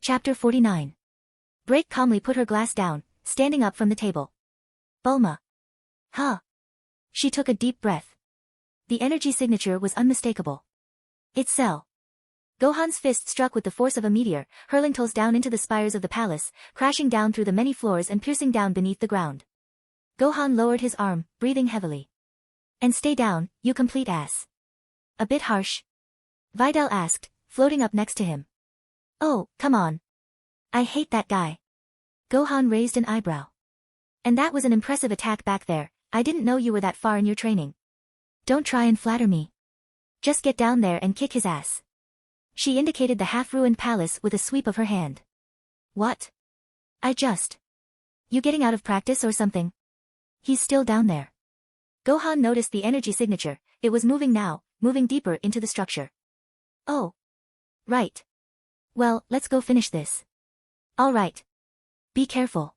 Chapter 49. Break calmly put her glass down, standing up from the table. Bulma. Huh. She took a deep breath. The energy signature was unmistakable. It's Cell. Gohan's fist struck with the force of a meteor, hurling Tolls down into the spires of the palace, crashing down through the many floors and piercing down beneath the ground. Gohan lowered his arm, breathing heavily. And stay down, you complete ass. A bit harsh? Videl asked, floating up next to him. Oh, come on. I hate that guy. Gohan raised an eyebrow. And that was an impressive attack back there. I didn't know you were that far in your training. Don't try and flatter me. Just get down there and kick his ass. She indicated the half-ruined palace with a sweep of her hand. What? You getting out of practice or something? He's still down there. Gohan noticed the energy signature. It was moving now, moving deeper into the structure. Oh. Right. Well, let's go finish this. All right. Be careful.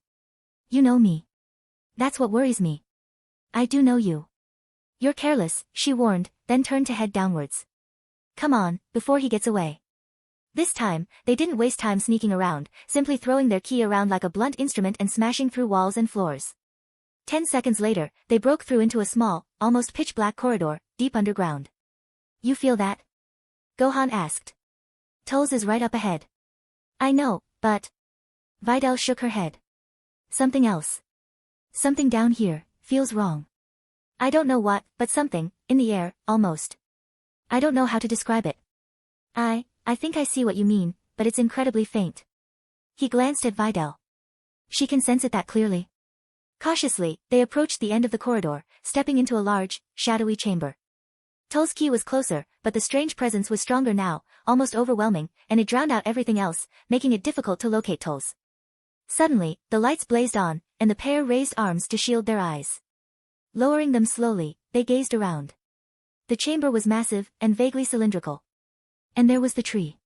You know me. That's what worries me. I do know you. You're careless, she warned, then turned to head downwards. Come on, before he gets away. This time, they didn't waste time sneaking around, simply throwing their ki around like a blunt instrument and smashing through walls and floors. 10 seconds later, they broke through into a small, almost pitch-black corridor, deep underground. You feel that? Gohan asked. Tolls is right up ahead. I know, but... Videl shook her head. Something else. Something down here, feels wrong. I don't know what, but something, in the air, almost. I don't know how to describe it. I think I see what you mean, but it's incredibly faint. He glanced at Videl. She can sense it that clearly. Cautiously, they approached the end of the corridor, stepping into a large, shadowy chamber. Tolls' ki was closer, but the strange presence was stronger now, almost overwhelming, and it drowned out everything else, making it difficult to locate Tolls. Suddenly, the lights blazed on, and the pair raised arms to shield their eyes. Lowering them slowly, they gazed around. The chamber was massive, and vaguely cylindrical. And there was the tree.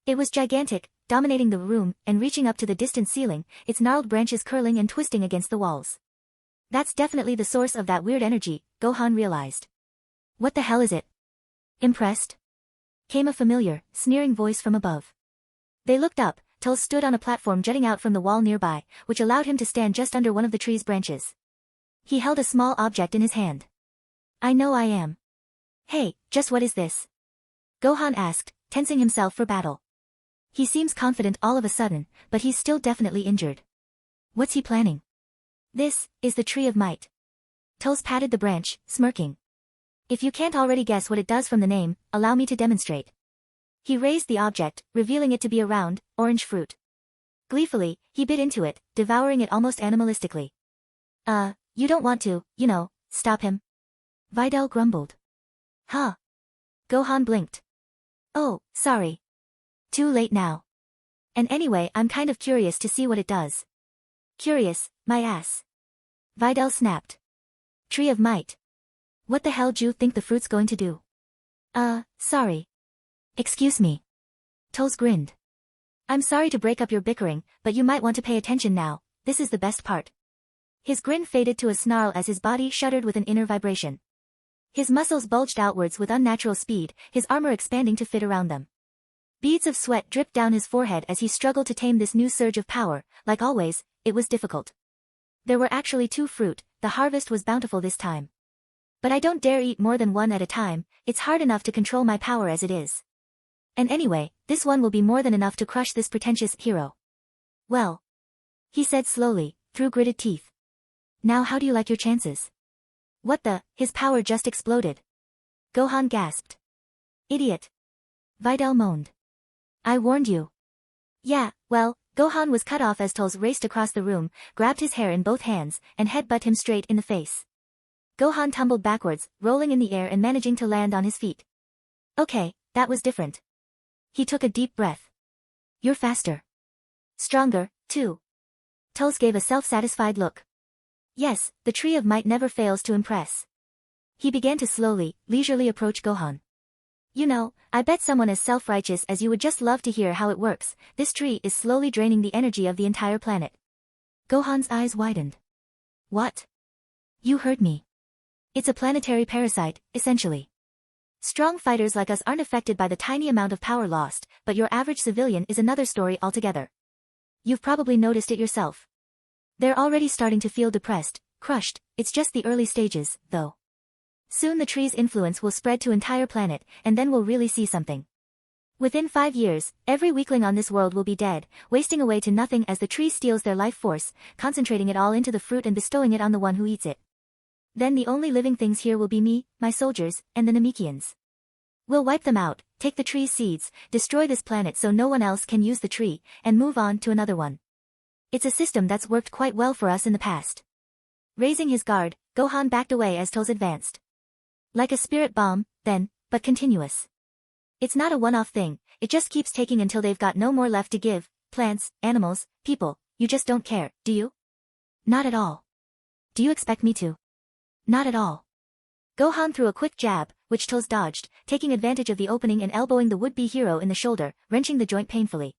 It was gigantic, dominating the room, and reaching up to the distant ceiling, its gnarled branches curling and twisting against the walls. That's definitely the source of that weird energy, Gohan realized. What the hell is it? Impressed? Came a familiar, sneering voice from above. They looked up. Tolls stood on a platform jutting out from the wall nearby, which allowed him to stand just under one of the tree's branches. He held a small object in his hand. I know I am. Hey, just what is this? Gohan asked, tensing himself for battle. He seems confident all of a sudden, but he's still definitely injured. What's he planning? This is the Tree of Might. Tolls patted the branch, smirking. If you can't already guess what it does from the name, allow me to demonstrate. He raised the object, revealing it to be a round, orange fruit. Gleefully, he bit into it, devouring it almost animalistically. You don't want to, stop him? Videl grumbled. Huh? Gohan blinked. Oh, sorry. Too late now. And anyway, I'm kind of curious to see what it does. Curious, my ass. Videl snapped. Tree of Might. What the hell do you think the fruit's going to do? Sorry. Excuse me. Tolls grinned. I'm sorry to break up your bickering, but you might want to pay attention now, this is the best part. His grin faded to a snarl as his body shuddered with an inner vibration. His muscles bulged outwards with unnatural speed, his armor expanding to fit around them. Beads of sweat dripped down his forehead as he struggled to tame this new surge of power. Like always, it was difficult. There were actually 2 fruit, the harvest was bountiful this time. But I don't dare eat more than 1 at a time, it's hard enough to control my power as it is. And anyway, this one will be more than enough to crush this pretentious hero. Well, he said slowly, through gritted teeth. Now how do you like your chances? What the, his power just exploded. Gohan gasped. Idiot. Videl moaned. I warned you. Yeah, well, Gohan was cut off as Tolls raced across the room, grabbed his hair in both hands, and headbutted him straight in the face. Gohan tumbled backwards, rolling in the air and managing to land on his feet. Okay, that was different. He took a deep breath. You're faster. Stronger, too. Tolls gave a self-satisfied look. Yes, the Tree of Might never fails to impress. He began to slowly, leisurely approach Gohan. I bet someone as self-righteous as you would just love to hear how it works. This tree is slowly draining the energy of the entire planet. Gohan's eyes widened. What? You heard me. It's a planetary parasite, essentially. Strong fighters like us aren't affected by the tiny amount of power lost, but your average civilian is another story altogether. You've probably noticed it yourself. They're already starting to feel depressed, crushed. It's just the early stages, though. Soon the tree's influence will spread to entire planet, and then we'll really see something. Within 5 years, every weakling on this world will be dead, wasting away to nothing as the tree steals their life force, concentrating it all into the fruit and bestowing it on the one who eats it. Then the only living things here will be me, my soldiers, and the Namekians. We'll wipe them out, take the tree's seeds, destroy this planet so no one else can use the tree, and move on to another one. It's a system that's worked quite well for us in the past. Raising his guard, Gohan backed away as Tolls advanced. Like a spirit bomb, then, but continuous. It's not a one-off thing, it just keeps taking until they've got no more left to give. Plants, animals, people, you just don't care, do you? Not at all. Do you expect me to? Not at all. Gohan threw a quick jab, which Tolls dodged, taking advantage of the opening and elbowing the would-be hero in the shoulder, wrenching the joint painfully.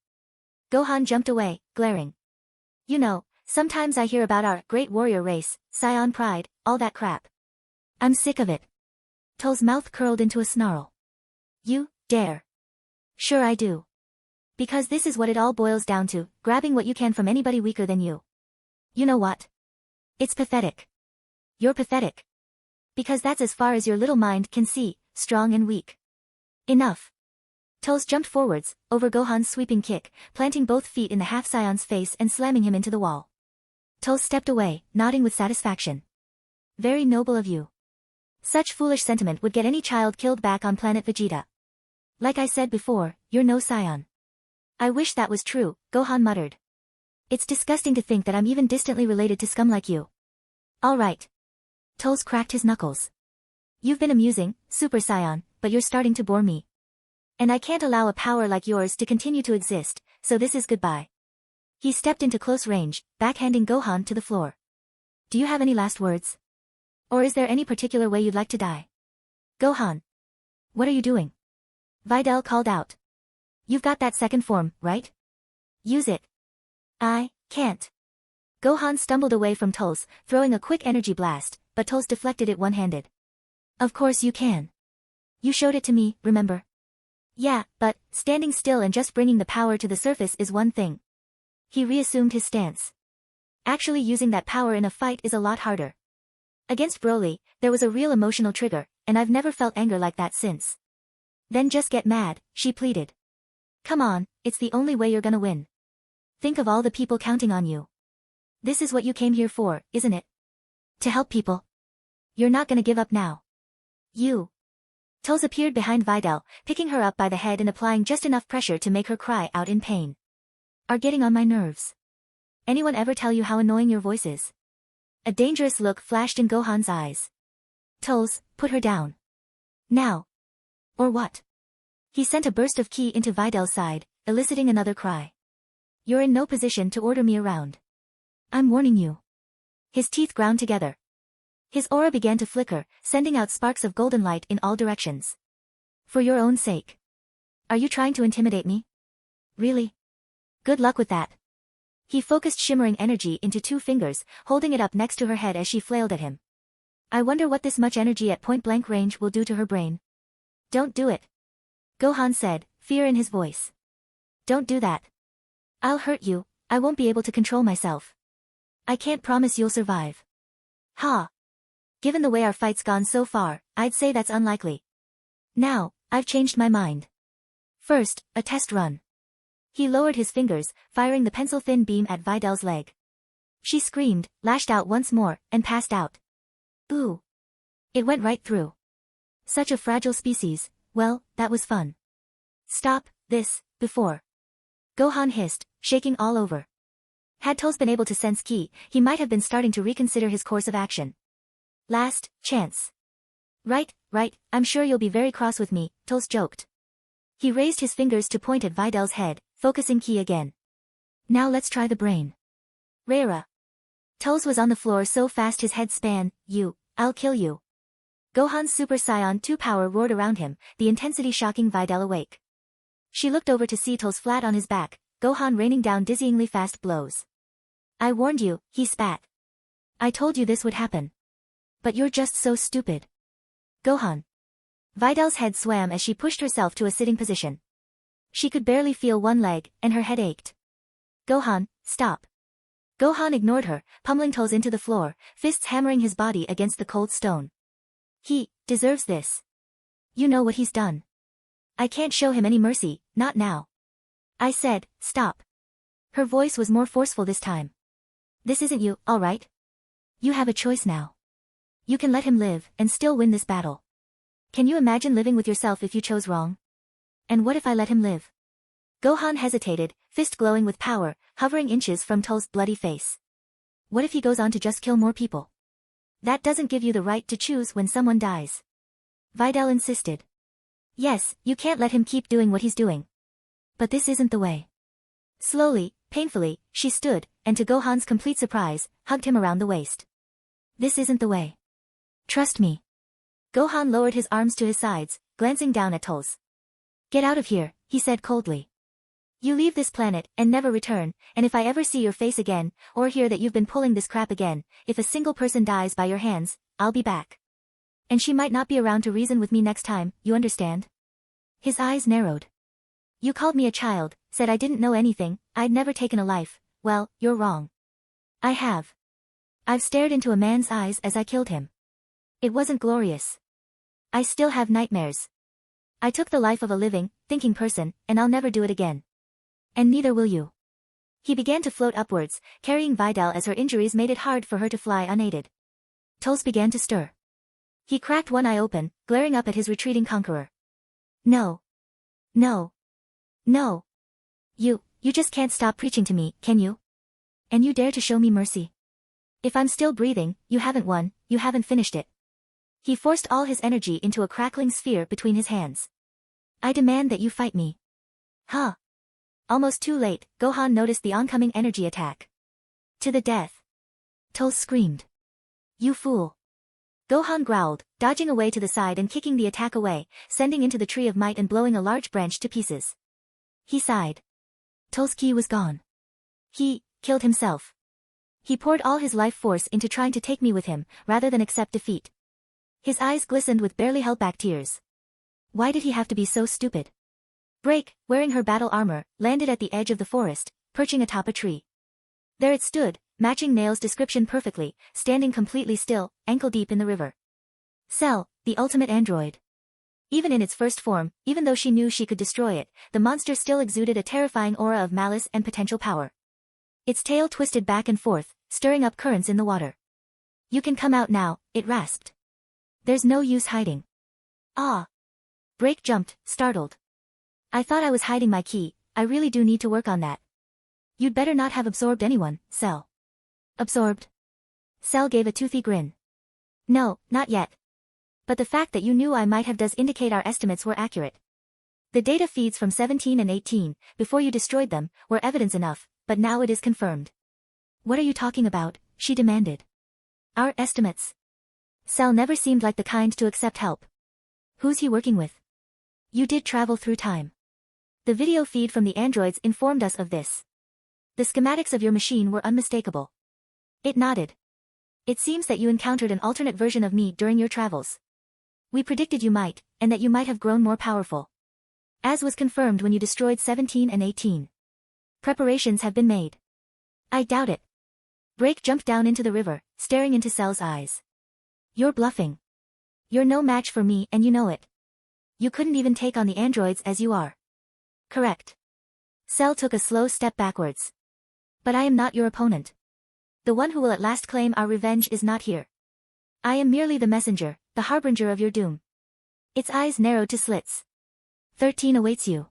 Gohan jumped away, glaring. You know, sometimes I hear about our great warrior race, Scion pride, all that crap. I'm sick of it. Tolls' mouth curled into a snarl. You dare. Sure I do. Because this is what it all boils down to, grabbing what you can from anybody weaker than you. You know what? It's pathetic. You're pathetic. Because that's as far as your little mind can see, strong and weak. Enough. Tolls jumped forwards, over Gohan's sweeping kick, planting both feet in the half-Scion's face and slamming him into the wall. Tolls stepped away, nodding with satisfaction. Very noble of you. Such foolish sentiment would get any child killed back on planet Vegeta. Like I said before, you're no Scion. I wish that was true, Gohan muttered. It's disgusting to think that I'm even distantly related to scum like you. All right. Tolls cracked his knuckles. You've been amusing, Super Saiyan, but you're starting to bore me. And I can't allow a power like yours to continue to exist, so this is goodbye. He stepped into close range, backhanding Gohan to the floor. Do you have any last words? Or is there any particular way you'd like to die? Gohan. What are you doing? Videl called out. You've got that second form, right? Use it. I can't. Gohan stumbled away from Tolls, throwing a quick energy blast, but Tolls deflected it one-handed. Of course you can. You showed it to me, remember? Yeah, but standing still and just bringing the power to the surface is one thing. He reassumed his stance. Actually using that power in a fight is a lot harder. Against Broly, there was a real emotional trigger, and I've never felt anger like that since. Then just get mad, she pleaded. Come on, it's the only way you're gonna win. Think of all the people counting on you. This is what you came here for, isn't it? To help people. You're not gonna give up now. You. Tolls appeared behind Videl, picking her up by the head and applying just enough pressure to make her cry out in pain. Are getting on my nerves. Anyone ever tell you how annoying your voice is? A dangerous look flashed in Gohan's eyes. Tolls, put her down. Now. Or what? He sent a burst of ki into Videl's side, eliciting another cry. You're in no position to order me around. I'm warning you. His teeth ground together. His aura began to flicker, sending out sparks of golden light in all directions. For your own sake. Are you trying to intimidate me? Really? Good luck with that. He focused shimmering energy into 2 fingers, holding it up next to her head as she flailed at him. I wonder what this much energy at point-blank range will do to her brain. Don't do it. Gohan said, fear in his voice. Don't do that. I'll hurt you, I won't be able to control myself. I can't promise you'll survive. Ha. Given the way our fight's gone so far, I'd say that's unlikely. Now, I've changed my mind. First, a test run. He lowered his fingers, firing the pencil-thin beam at Videl's leg. She screamed, lashed out once more, and passed out. Ooh. It went right through. Such a fragile species, well, that was fun. Stop this, before. Gohan hissed, shaking all over. Had Tolls been able to sense ki, he might have been starting to reconsider his course of action. Last chance. Right, I'm sure you'll be very cross with me, Tolls joked. He raised his fingers to point at Videl's head, focusing ki again. Now let's try the brain. Reira. Tolls was on the floor so fast his head span, I'll kill you. Gohan's Super Saiyan 2 power roared around him, the intensity shocking Videl awake. She looked over to see Tolls flat on his back, Gohan raining down dizzyingly fast blows. I warned you, he spat. I told you this would happen. But you're just so stupid. Gohan. Vidal's head swam as she pushed herself to a sitting position. She could barely feel one leg, and her head ached. Gohan, stop. Gohan ignored her, pummeling toes into the floor, fists hammering his body against the cold stone. He deserves this. You know what he's done. I can't show him any mercy, not now. I said, stop. Her voice was more forceful this time. This isn't you, alright? You have a choice now. You can let him live, and still win this battle. Can you imagine living with yourself if you chose wrong? And what if I let him live? Gohan hesitated, fist glowing with power, hovering inches from Toll's bloody face. What if he goes on to just kill more people? That doesn't give you the right to choose when someone dies. Vidal insisted. Yes, you can't let him keep doing what he's doing. But this isn't the way. Slowly, painfully, she stood, and to Gohan's complete surprise, hugged him around the waist. This isn't the way. Trust me. Gohan lowered his arms to his sides, glancing down at Toll's. Get out of here, he said coldly. You leave this planet, and never return, and if I ever see your face again, or hear that you've been pulling this crap again, if a single person dies by your hands, I'll be back. And she might not be around to reason with me next time, you understand? His eyes narrowed. You called me a child, said I didn't know anything, I'd never taken a life. Well, you're wrong. I have. I've stared into a man's eyes as I killed him. It wasn't glorious. I still have nightmares. I took the life of a living, thinking person, and I'll never do it again. And neither will you. He began to float upwards, carrying Vidal as her injuries made it hard for her to fly unaided. Toes began to stir. He cracked one eye open, glaring up at his retreating conqueror. No. No. No. You just can't stop preaching to me, can you? And you dare to show me mercy? If I'm still breathing, you haven't won, you haven't finished it. He forced all his energy into a crackling sphere between his hands. I demand that you fight me. Huh. Almost too late, Gohan noticed the oncoming energy attack. To the death. Toll screamed. You fool. Gohan growled, dodging away to the side and kicking the attack away, sending into the tree of might and blowing a large branch to pieces. He sighed. Toll's ki was gone. He killed himself. He poured all his life force into trying to take me with him, rather than accept defeat. His eyes glistened with barely held back tears. Why did he have to be so stupid? Break, wearing her battle armor, landed at the edge of the forest, perching atop a tree. There it stood, matching Nail's description perfectly, standing completely still, ankle-deep in the river. Cell, the ultimate android. Even in its first form, even though she knew she could destroy it, the monster still exuded a terrifying aura of malice and potential power. Its tail twisted back and forth, stirring up currents in the water. You can come out now, it rasped. There's no use hiding. Ah. Break jumped, startled. I thought I was hiding my ki, I really do need to work on that. You'd better not have absorbed anyone, Cell. Absorbed? Cell gave a toothy grin. No, not yet. But the fact that you knew I might have does indicate our estimates were accurate. The data feeds from 17 and 18, before you destroyed them, were evidence enough, but now it is confirmed. What are you talking about? She demanded. Our estimates. Cell never seemed like the kind to accept help. Who's he working with? You did travel through time. The video feed from the androids informed us of this. The schematics of your machine were unmistakable. It nodded. It seems that you encountered an alternate version of me during your travels. We predicted you might, and that you might have grown more powerful. As was confirmed when you destroyed 17 and 18. Preparations have been made. I doubt it. Break jumped down into the river, staring into Cell's eyes. You're bluffing. You're no match for me and you know it. You couldn't even take on the androids as you are. Correct. Cell took a slow step backwards. But I am not your opponent. The one who will at last claim our revenge is not here. I am merely the messenger, the harbinger of your doom. Its eyes narrowed to slits. 13 awaits you.